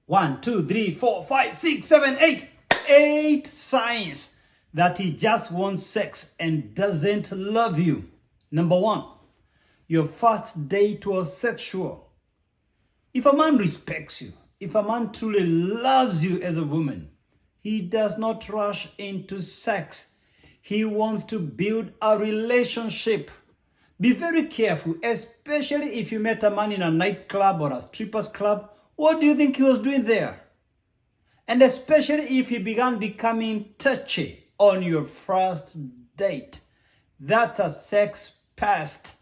1, 2, 3, 4, 5, 6, 7, 8. 8 signs that he just wants sex and doesn't love you. Number 1, your first date was sexual. If a man respects you, if a man truly loves you as a woman, he does not rush into sex. He wants to build a relationship. Be very careful, especially if you met a man in a nightclub or a stripper's club. What do you think he was doing there? And especially if he began becoming touchy on your first date. That's a sex past.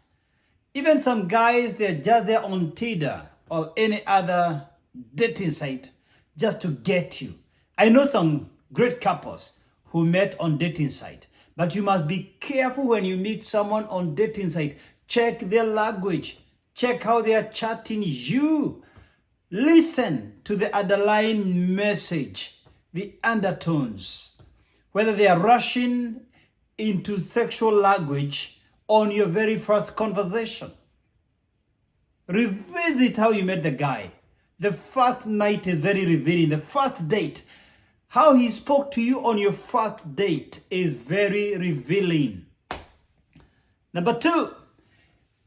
Even some guys, they're just there on Tinder or any other dating site just to get you. I know some great couples who met on dating site, but you must be careful when you meet someone on dating site. Check their language. Check how they are chatting you. Listen to the underlying message, the undertones. Whether they are rushing into sexual language on your very first conversation. Revisit how you met the guy. The first night is very revealing. The first date, how he spoke to you on your first date is very revealing. Number 2,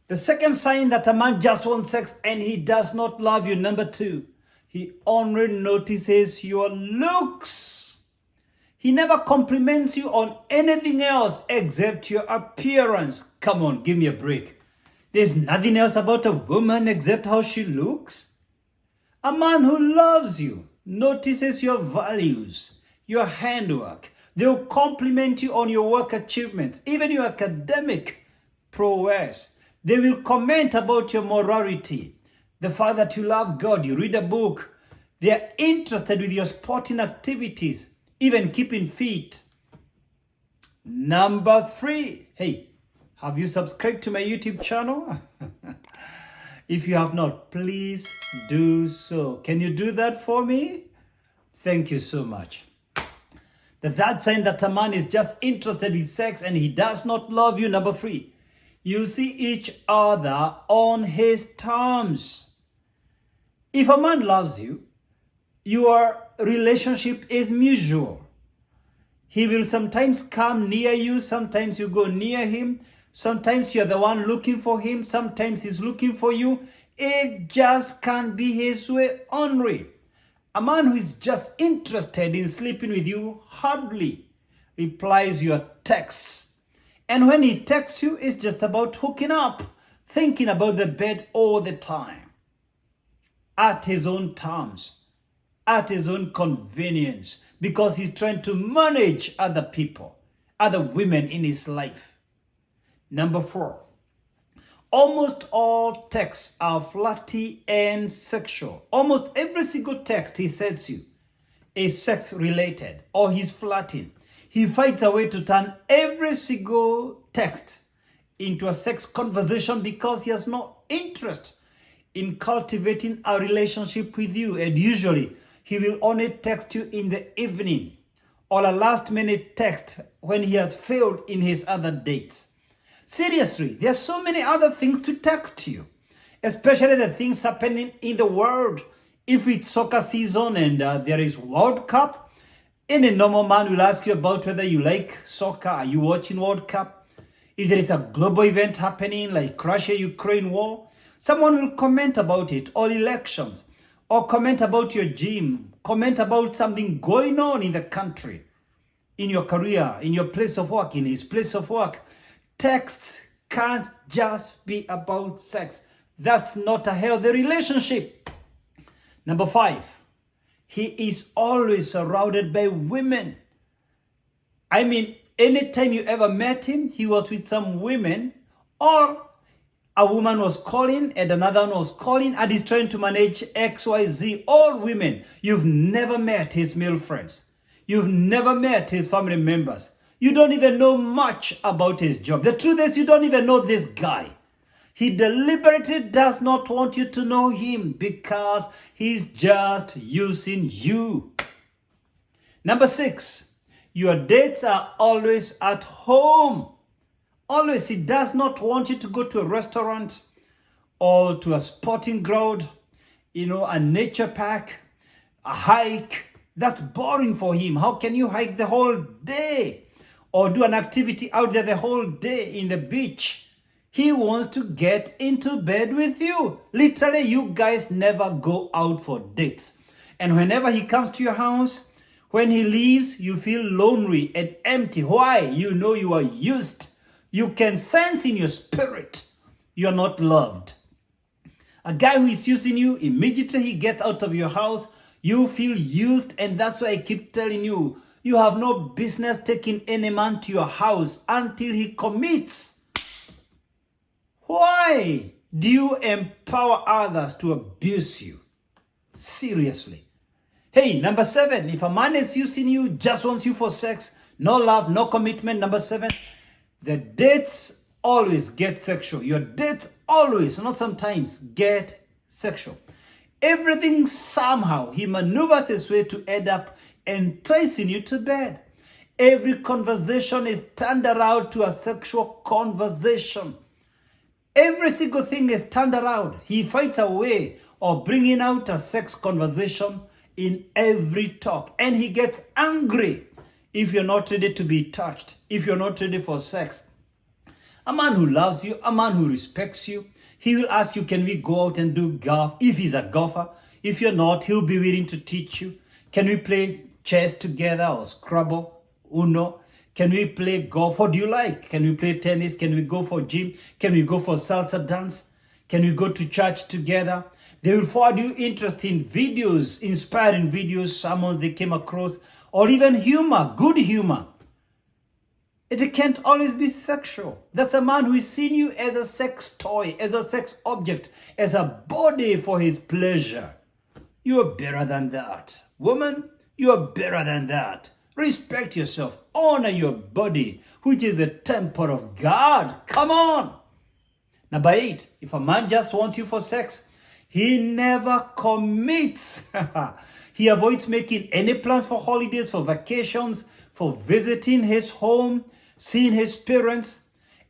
the second sign that a man just wants sex and he does not love you. Number 2, he only notices your looks. He never compliments you on anything else except your appearance. Come on, give me a break. There's nothing else about a woman except how she looks. A man who loves you notices your values, your handwork. They'll compliment you on your work achievements, even your academic prowess. They will comment about your morality, the fact that you love God, you read a book. They are interested with your sporting activities, even keeping fit. Number 3, hey, have you subscribed to my YouTube channel? If you have not, please do so. Can you do that for me? Thank you so much. The third sign that a man is just interested in sex and he does not love you. Number 3, you see each other on his terms. If a man loves you, your relationship is mutual. He will sometimes come near you, sometimes you go near him. Sometimes you're the one looking for him. Sometimes he's looking for you. It just can't be his way only. A man who is just interested in sleeping with you hardly replies your texts. And when he texts you, it's just about hooking up, thinking about the bed all the time. At his own terms, at his own convenience, because he's trying to manage other people, other women in his life. Number 4, almost all texts are flirty and sexual. Almost every single text he sends you is sex related or he's flirting. He finds a way to turn every single text into a sex conversation because he has no interest in cultivating a relationship with you. And usually he will only text you in the evening or a last minute text when he has failed in his other dates. Seriously, there's so many other things to text you, especially the things happening in the world. If it's soccer season and there is World Cup, any normal man will ask you about whether you like soccer. Are you watching World Cup? If there is a global event happening like Russia-Ukraine war, someone will comment about it, or elections, or comment about your gym, comment about something going on in the country, in your career, in your place of work, in his place of work. Texts can't just be about sex. That's not a healthy relationship. Number 5, he is always surrounded by women. I mean, anytime you ever met him, he was with some women, or a woman was calling and another one was calling and he's trying to manage XYZ, all women. You've never met his male friends. You've never met his family members. You don't even know much about his job. The truth is, you don't even know this guy. He deliberately does not want you to know him because he's just using you. Number 6, your dates are always at home. Always, he does not want you to go to a restaurant or to a sporting ground, a nature park. a hike. That's boring for him. How can you hike the whole day? Or do an activity out there the whole day in the beach? He wants to get into bed with you. Literally, you guys never go out for dates. And whenever he comes to your house, when he leaves, you feel lonely and empty. Why? You know you are used. You can sense in your spirit you're not loved. A guy who is using you, immediately he gets out of your house, you feel used, and that's why I keep telling you, you have no business taking any man to your house until he commits. Why do you empower others to abuse you? Seriously. Hey, number 7, if a man is using you, just wants you for sex, no love, no commitment. Number 7, the dates always get sexual. Your dates always, not sometimes, get sexual. Everything somehow, he maneuvers his way to end up enticing you to bed. Every conversation is turned around to a sexual conversation. Every single thing is turned around. He finds a way of bringing out a sex conversation in every talk. And he gets angry if you're not ready to be touched, if you're not ready for sex. A man who loves you, a man who respects you, he will ask you, can we go out and do golf? If he's a golfer. If you're not, he'll be willing to teach you. Can we play chess together or Scrabble, Uno? Can we play golf? What do you like? Can we play tennis? Can we go for gym? Can we go for salsa dance? Can we go to church together? They will forward you interesting videos, inspiring videos, sermons they came across, or even humor, good humor. It can't always be sexual. That's a man who is seeing you as a sex toy, as a sex object, as a body for his pleasure. You are better than that. Woman, you are better than that. Respect yourself. Honor your body, which is the temple of God. Come on. Number 8, if a man just wants you for sex, he never commits. He avoids making any plans for holidays, for vacations, for visiting his home, seeing his parents.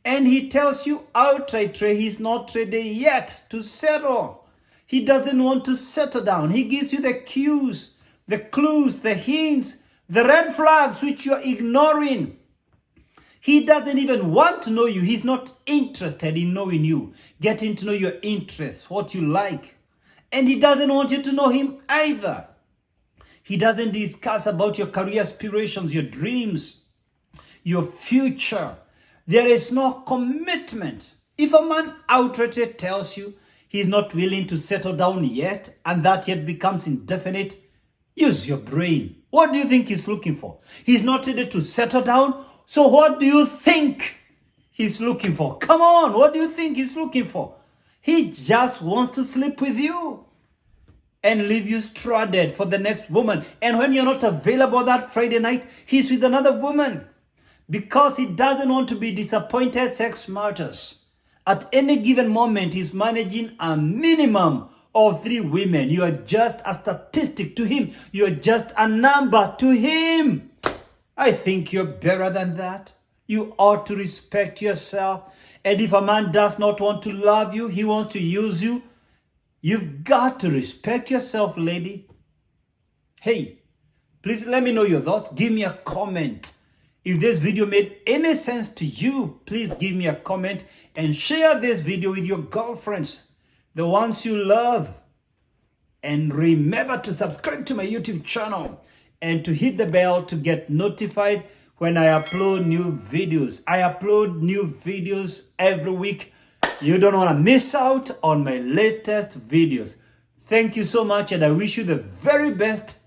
And he tells you outright he's not ready yet to settle. He doesn't want to settle down. He gives you the cues, the clues, the hints, the red flags which you are ignoring. He doesn't even want to know you. He's not interested in knowing you, getting to know your interests, what you like. And he doesn't want you to know him either. He doesn't discuss about your career aspirations, your dreams, your future. There is no commitment. If a man outrightly tells you he's not willing to settle down yet, and that yet becomes indefinite, use your brain. What do you think he's looking for? He's not ready to settle down. So what do you think he's looking for? Come on, what do you think he's looking for? He just wants to sleep with you and leave you stranded for the next woman. And when you're not available that Friday night, he's with another woman because he doesn't want to be disappointed. Sex matters. At any given moment, he's managing a minimum of 3 women. You are just a statistic to him. You're just a number to him. I think you're better than that. You ought to respect yourself. And if a man does not want to love you, he wants to use you, you've got to respect yourself, lady. Hey, please let me know your thoughts. Give me a comment. If this video made any sense to you, please give me a comment and share this video with your girlfriends, the ones you love. And remember to subscribe to my YouTube channel and to hit the bell to get notified when I upload new videos. I upload new videos every week. You don't want to miss out on my latest videos. Thank you so much, and I wish you the very best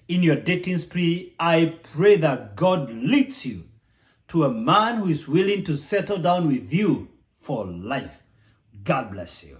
in your dating spree. I pray that God leads you to a man who is willing to settle down with you for life. God bless you.